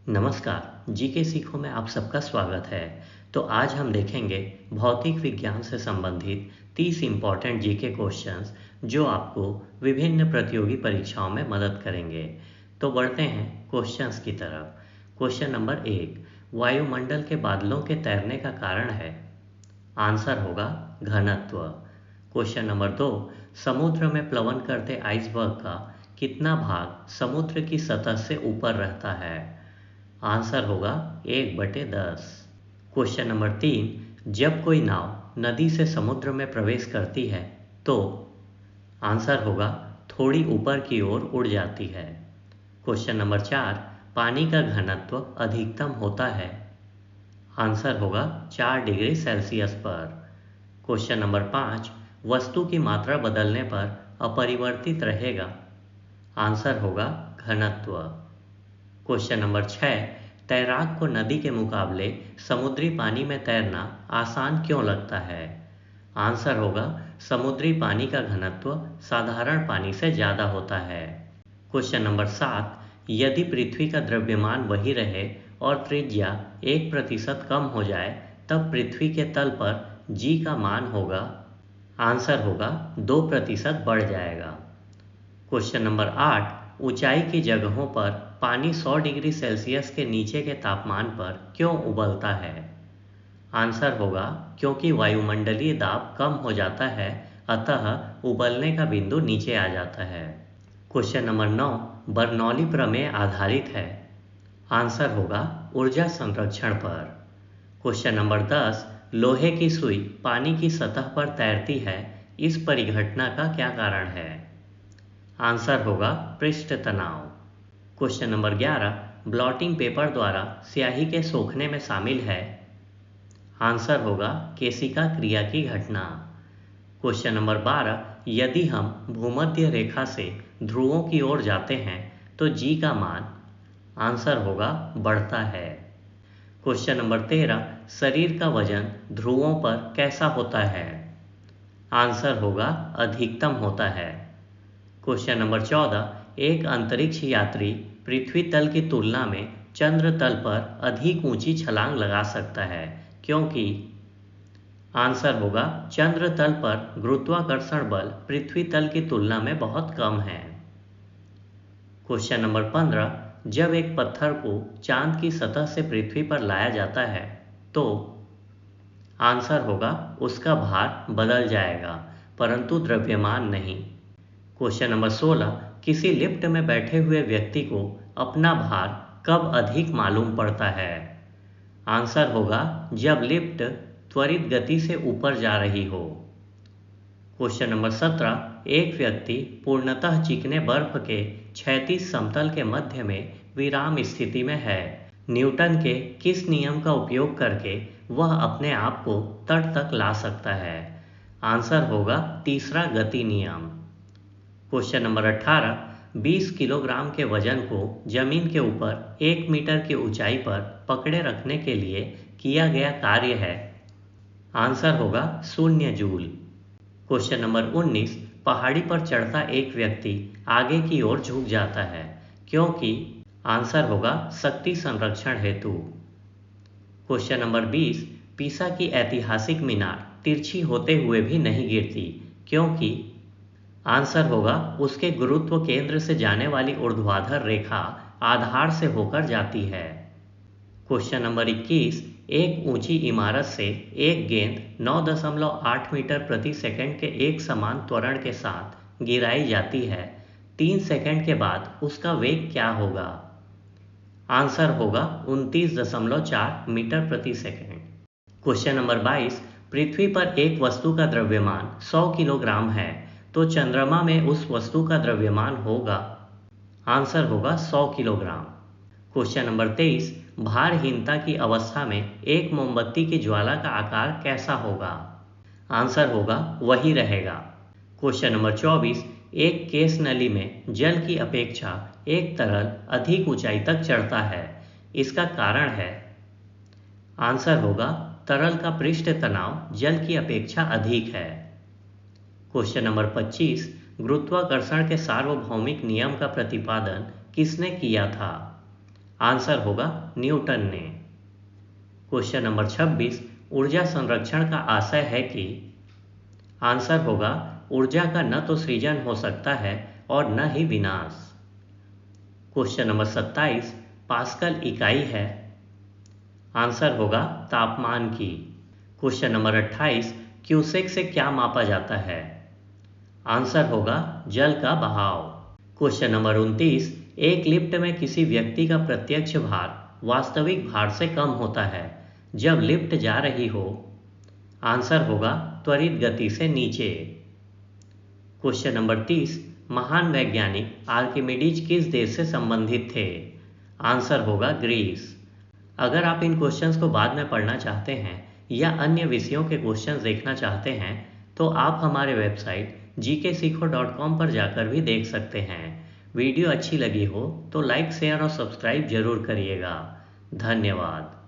नमस्कार, जीके सीखो में आप सबका स्वागत है। तो आज हम देखेंगे भौतिक विज्ञान से संबंधित 30 इम्पॉर्टेंट जीके क्वेश्चंस जो आपको विभिन्न प्रतियोगी परीक्षाओं में मदद करेंगे। तो बढ़ते हैं क्वेश्चंस की तरफ। क्वेश्चन नंबर 1, वायुमंडल के बादलों के तैरने का कारण है? आंसर होगा घनत्व। क्वेश्चन नंबर 2, समुद्र में प्लवन करते आइसबर्ग का कितना भाग समुद्र की सतह से ऊपर रहता है? आंसर होगा 1/10। क्वेश्चन नंबर 3, जब कोई नाव नदी से समुद्र में प्रवेश करती है तो आंसर होगा थोड़ी ऊपर की ओर उड़ जाती है। क्वेश्चन नंबर 4, पानी का घनत्व अधिकतम होता है? आंसर होगा 4 डिग्री सेल्सियस पर। क्वेश्चन नंबर 5, वस्तु की मात्रा बदलने पर अपरिवर्तित रहेगा? आंसर होगा घनत्व। क्वेश्चन नंबर 6, तैराक को नदी के मुकाबले समुद्री पानी में तैरना आसान क्यों लगता है? आंसर होगा समुद्री पानी का घनत्व साधारण पानी से ज़्यादा होता है। क्वेश्चन नंबर 7, यदि पृथ्वी का द्रव्यमान वही रहे और त्रिज्या 1% कम हो जाए तब पृथ्वी के तल पर जी का मान होगा? आंसर होगा 2% बढ़ जाएगा। क्वेश्चन नंबर 8, ऊंचाई की जगहों पर पानी 100 डिग्री सेल्सियस के नीचे के तापमान पर क्यों उबलता है? आंसर होगा क्योंकि वायुमंडलीय दाब कम हो जाता है, अतः उबलने का बिंदु नीचे आ जाता है। क्वेश्चन नंबर 9, बर्नौली प्रमेय आधारित है? आंसर होगा ऊर्जा संरक्षण पर। क्वेश्चन नंबर 10, लोहे की सुई पानी की सतह पर तैरती है, इस परिघटना का क्या कारण है? आंसर होगा पृष्ठ तनाव। क्वेश्चन नंबर 11, ब्लॉटिंग पेपर द्वारा स्याही के सोखने में शामिल है? आंसर होगा केशिका क्रिया की घटना। क्वेश्चन नंबर 12, यदि हम भूमध्य रेखा से ध्रुवों की ओर जाते हैं तो जी का मान? आंसर होगा बढ़ता है। क्वेश्चन नंबर 13, शरीर का वजन ध्रुवों पर कैसा होता है? आंसर होगा अधिकतम होता है। क्वेश्चन नंबर 14, एक अंतरिक्ष यात्री पृथ्वी तल की तुलना में चंद्र तल पर अधिक ऊंची छलांग लगा सकता है, क्योंकि? आंसर होगा चंद्र तल पर गुरुत्वाकर्षण बल पृथ्वी तल की तुलना में बहुत कम है। क्वेश्चन नंबर 15, जब एक पत्थर को चांद की सतह से पृथ्वी पर लाया जाता है तो? आंसर होगा उसका भार बदल जाएगा, परंतु द्रव्यमान नहीं। क्वेश्चन नंबर 16, किसी लिफ्ट में बैठे हुए व्यक्ति को अपना भार कब अधिक मालूम पड़ता है? आंसर होगा जब लिफ्ट त्वरित गति से ऊपर जा रही हो। क्वेश्चन नंबर 17, एक व्यक्ति पूर्णतः चिकने बर्फ के क्षैतिज समतल के मध्य में विराम स्थिति में है। न्यूटन के किस नियम का उपयोग करके वह अपने आप को तट तक ला सकता है? आंसर होगा तीसरा गति नियम। क्वेश्चन नंबर 18, 20 किलोग्राम के वजन को जमीन के ऊपर 1 मीटर की ऊंचाई पर पकड़े रखने के लिए किया गया कार्य है? आंसर होगा 0 जूल। क्वेश्चन नंबर 19, पहाड़ी पर चढ़ता एक व्यक्ति आगे की ओर झुक जाता है, क्योंकि? आंसर होगा शक्ति संरक्षण हेतु। क्वेश्चन नंबर 20, पीसा की ऐतिहासिक मीनार तिरछी होते हुए भी नहीं गिरती, क्योंकि? आंसर होगा उसके गुरुत्व केंद्र से जाने वाली ऊर्ध्वाधर रेखा आधार से होकर जाती है। क्वेश्चन नंबर 21, एक ऊंची इमारत से एक गेंद 9.8 मीटर प्रति सेकंड के एक समान त्वरण के साथ गिराई जाती है, 3 सेकंड के बाद उसका वेग क्या होगा? आंसर होगा 29.4 मीटर प्रति सेकंड। क्वेश्चन नंबर 22, पृथ्वी पर एक वस्तु का द्रव्यमान 100 किलोग्राम है, तो चंद्रमा में उस वस्तु का द्रव्यमान होगा? आंसर होगा 100 किलोग्राम। क्वेश्चन नंबर 23, भारहीनता की अवस्था में एक मोमबत्ती की ज्वाला का आकार कैसा होगा? आंसर होगा वही रहेगा। क्वेश्चन नंबर 24, एक केस नली में जल की अपेक्षा एक तरल अधिक ऊंचाई तक चढ़ता है, इसका कारण है? आंसर होगा तरल का पृष्ठ तनाव जल की अपेक्षा अधिक है। क्वेश्चन नंबर 25, गुरुत्वाकर्षण के सार्वभौमिक नियम का प्रतिपादन किसने किया था? आंसर होगा न्यूटन ने। क्वेश्चन नंबर 26, ऊर्जा संरक्षण का आशय है कि। आंसर होगा ऊर्जा का न तो सृजन हो सकता है और न ही विनाश। क्वेश्चन नंबर 27, पास्कल इकाई है। आंसर होगा तापमान की। क्वेश्चन नंबर 28, क्यूसेक से क्या मापा जाता है। आंसर होगा जल का बहाव। क्वेश्चन नंबर 29, एक लिफ्ट में किसी व्यक्ति का प्रत्यक्ष भार वास्तविक भार से कम होता है जब लिफ्ट जा रही हो। आंसर होगा त्वरित गति से नीचे। क्वेश्चन नंबर 30, महान वैज्ञानिक आर्किमिडीज किस देश से संबंधित थे। आंसर होगा ग्रीस। अगर आप इन क्वेश्चंस को बाद में पढ़ना चाहते हैं या अन्य विषयों के क्वेश्चंस देखना चाहते हैं तो आप हमारे वेबसाइट gksikho.com पर जाकर भी देख सकते हैं। वीडियो अच्छी लगी हो तो लाइक, शेयर और सब्सक्राइब जरूर करिएगा। धन्यवाद।